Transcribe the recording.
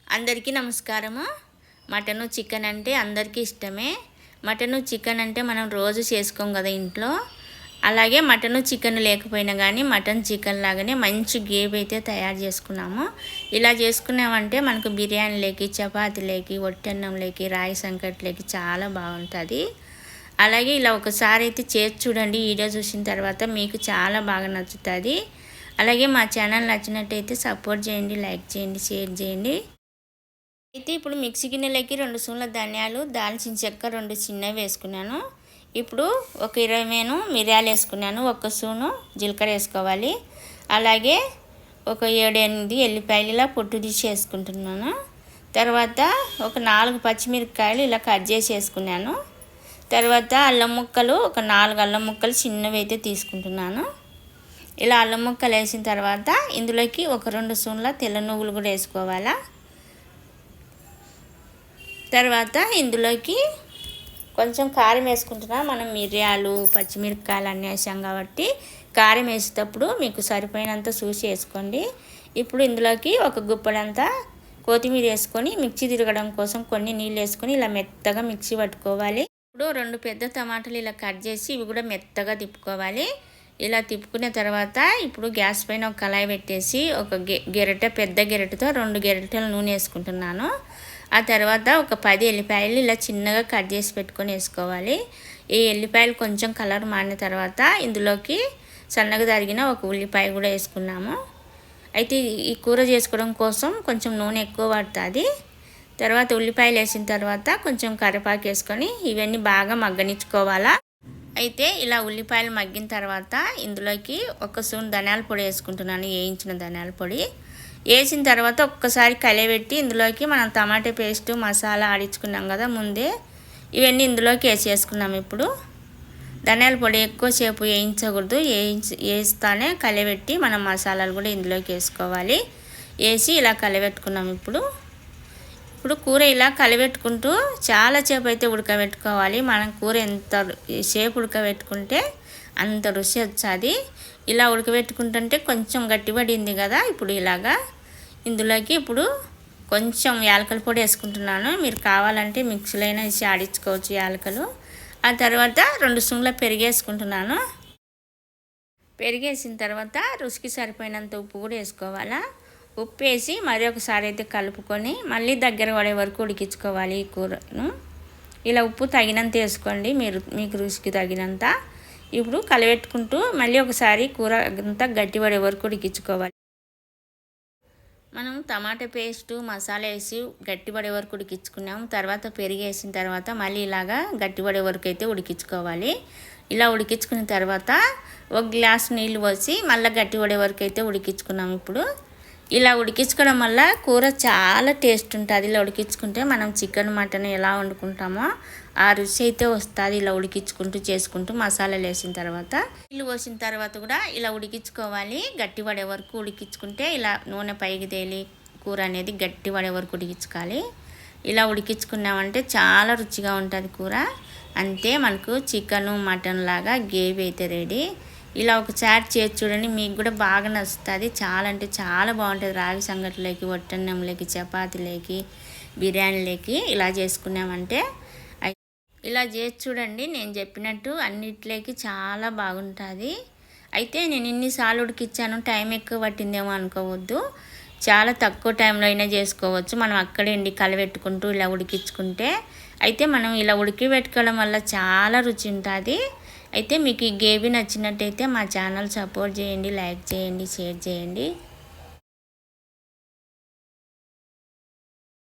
అందరికీ నమస్కారము. Mutton chicken అంటే అందరికీ ఇష్టమే. మటను చికెన్ అంటే మనం రోజు చేసుకోం కదా ఇంట్లో. అలాగే మటను చికెన్ లేకపోయినా కానీ మటన్ చికెన్ లాగానే మంచి గ్రేవీ అయితే తయారు చేసుకున్నాము. ఇలా చేసుకున్నామంటే మనకు బిర్యానీలోకి, చపాతీలోకి, ఒట్టన్నంలోకి, రాగి సంకట్లోకి చాలా బాగుంటుంది. అలాగే ఇలా ఒకసారి అయితే చేసి చూడండి. వీడియో చూసిన తర్వాత మీకు చాలా బాగా నచ్చుతుంది. అలాగే మా ఛానల్ నచ్చినట్టయితే సపోర్ట్ చేయండి, లైక్ చేయండి, షేర్ చేయండి. అయితే ఇప్పుడు మిక్సీ గిన్నెలోకి 2 స్పూన్ల ధనియాలు, దాల్చిన చెక్క 2 చిన్నవి వేసుకున్నాను. ఇప్పుడు ఒక 20 మిరియాలు వేసుకున్నాను. 1 స్పూను జీలకర్ర వేసుకోవాలి. అలాగే ఒక 7-8 ఎల్లిపాయలు ఇలా పొట్టు తీసి వేసుకుంటున్నాను. తర్వాత ఒక 4 పచ్చిమిరపకాయలు ఇలా కట్ చేసి వేసుకున్నాను. తర్వాత అల్లం ముక్కలు ఒక 4 అల్లం ముక్కలు చిన్నవి అయితే తీసుకుంటున్నాను. ఇలా అల్లం ముక్కలు వేసిన తర్వాత ఇందులోకి ఒక 2 స్పూన్ల తెల్ల నువ్వులు కూడా వేసుకోవాలా. తర్వాత ఇందులోకి కొంచెం కారం వేసుకుంటున్నా. మనం మిరియాలు, పచ్చిమిరపకాయలు అన్నీ వేసాం కాబట్టి కారం వేసేటప్పుడు మీకు సరిపోయినంత చూసి వేసుకోండి. ఇప్పుడు ఇందులోకి ఒక గుప్పడంతా కొత్తిమీర వేసుకొని మిక్సీ తిరగడం కోసం కొన్ని నీళ్ళు వేసుకొని ఇలా మెత్తగా మిక్సీ పట్టుకోవాలి. ఇప్పుడు 2 పెద్ద టమాటాలు ఇలా కట్ చేసి ఇవి కూడా మెత్తగా తిప్పుకోవాలి. ఇలా తిప్పుకునే తర్వాత ఇప్పుడు గ్యాస్ పైన ఒక కళాయి పెట్టేసి ఒక పెద్ద గెరటతో 2 గెరటలు నూనె వేసుకుంటున్నాను. ఆ తర్వాత ఒక 10 ఎల్లిపాయలు ఇలా చిన్నగా కట్ చేసి పెట్టుకొని వేసుకోవాలి. ఈ ఎల్లిపాయలు కొంచెం కలర్ మారిన తర్వాత ఇందులోకి సన్నగా తరిగిన ఒక ఉల్లిపాయ కూడా వేసుకున్నాము. అయితే ఈ కూర చేసుకోవడం కోసం కొంచెం నూనె ఎక్కువ పడుతుంది. తర్వాత ఉల్లిపాయలు వేసిన తర్వాత కొంచెం కరివేపాకు వేసుకొని ఇవన్నీ బాగా మగ్గనిచ్చుకోవాలా. అయితే ఇలా ఉల్లిపాయలు మగ్గిన తర్వాత ఇందులోకి 1 స్పూన్ ధనియాల పొడి వేసుకుంటున్నాను, వేయించిన ధనియాల పొడి. వేసిన తర్వాత ఒక్కసారి కలిపెట్టి ఇందులోకి మనం టమాటా పేస్టు, మసాలా ఆడించుకున్నాం కదా ముందే, ఇవన్నీ ఇందులోకి వేసేసుకున్నాం. ఇప్పుడు ధనియాల పొడి ఎక్కువసేపు వేయించకూడదు, వేస్తానే కలిపెట్టి మనం మసాలాలు కూడా ఇందులోకి వేసుకోవాలి. వేసి ఇలా కలిపెట్టుకున్నాం. ఇప్పుడు కూర ఇలా కలిపెట్టుకుంటూ చాలాసేపు అయితే ఉడకబెట్టుకోవాలి. మనం కూర ఎంత సేపు ఉడకబెట్టుకుంటే అంత రుచి వచ్చేది. ఇలా ఉడకబెట్టుకుంటుంటే కొంచెం గట్టిపడింది కదా. ఇప్పుడు ఇలాగా ఇందులోకి ఇప్పుడు కొంచెం యాలకుల పొడి వేసుకుంటున్నాను. మీరు కావాలంటే మిక్సీలో అయినా వేసి ఆడించుకోవచ్చు యాలకులు. ఆ తర్వాత 2 స్పూన్ల పెరుగు వేసుకుంటున్నాను. పెరిగేసిన తర్వాత రుచికి సరిపోయినంత ఉప్పు కూడా వేసుకోవాలా. ఉప్పు వేసి మరి ఒకసారి అయితే కలుపుకొని మళ్ళీ దగ్గర పడే వరకు ఉడికించుకోవాలి ఈ కూరను. ఇలా ఉప్పు తగినంత వేసుకోండి, మీకు రుచికి తగినంత. ఇప్పుడు కలబెట్టుకుంటూ మళ్ళీ ఒకసారి కూర అంతా గట్టి పడే వరకు ఉడికించుకోవాలి. మనం టమాటా పేస్టు, మసాలా వేసి గట్టిపడే వరకు ఉడికించుకున్నాము. తర్వాత పెరుగు వేసిన తర్వాత మళ్ళీ ఇలాగా గట్టిపడే వరకు అయితే ఉడికించుకోవాలి. ఇలా ఉడికించుకున్న తర్వాత 1 గ్లాస్ నీళ్ళు పోసి మళ్ళీ గట్టిపడే వరకు అయితే ఉడికించుకున్నాము. ఇప్పుడు ఇలా ఉడికించుకోవడం వల్ల కూర చాలా టేస్ట్ ఉంటుంది. ఇలా ఉడికించుకుంటే మనం చికెన్, మటన్ ఎలా వండుకుంటామో ఆ రుచి అయితే వస్తుంది. ఇలా ఉడికించుకుంటూ చేసుకుంటూ మసాలాలు వేసిన తర్వాత నీళ్ళు పోసిన తర్వాత కూడా ఇలా ఉడికించుకోవాలి. గట్టిపడే వరకు ఉడికించుకుంటే ఇలా నూనె పైకి తేలి కూర అనేది గట్టిపడే వరకు ఉడికించుకోవాలి. ఇలా ఉడికించుకున్నామంటే చాలా రుచిగా ఉంటుంది కూర. అంతే, మనకు చికెను, మటన్ లాగా గ్రేవీ అయితే రెడీ. ఇలా ఒకసారి చేసి చూడండి, మీకు కూడా బాగా నచ్చుతుంది. చాలా అంటే చాలా బాగుంటుంది. రాగి సంగటిలోకి, ఒట్టన్నంలోకి, చపాతీలోకి, బిర్యానీలోకి ఇలా చేసుకున్నామంటే ఇలా చేసి చూడండి. నేను చెప్పినట్టు అన్నిట్లోకి చాలా బాగుంటుంది. అయితే నేను ఇన్నిసార్లు ఉడికిచ్చాను, టైం ఎక్కువ పట్టిందేమో అనుకోవద్దు. చాలా తక్కువ టైంలో అయినా చేసుకోవచ్చు. మనం అక్కడే కలబెట్టుకుంటూ ఇలా ఉడికించుకుంటే అయితే మనం ఇలా ఉడికి పెట్టుకోవడం వల్ల చాలా రుచి ఉంటుంది. అయితే మీకు ఈ గ్రేవీ నచ్చినట్టయితే మా ఛానల్ సపోర్ట్ చేయండి, లైక్ చేయండి, షేర్ చేయండి.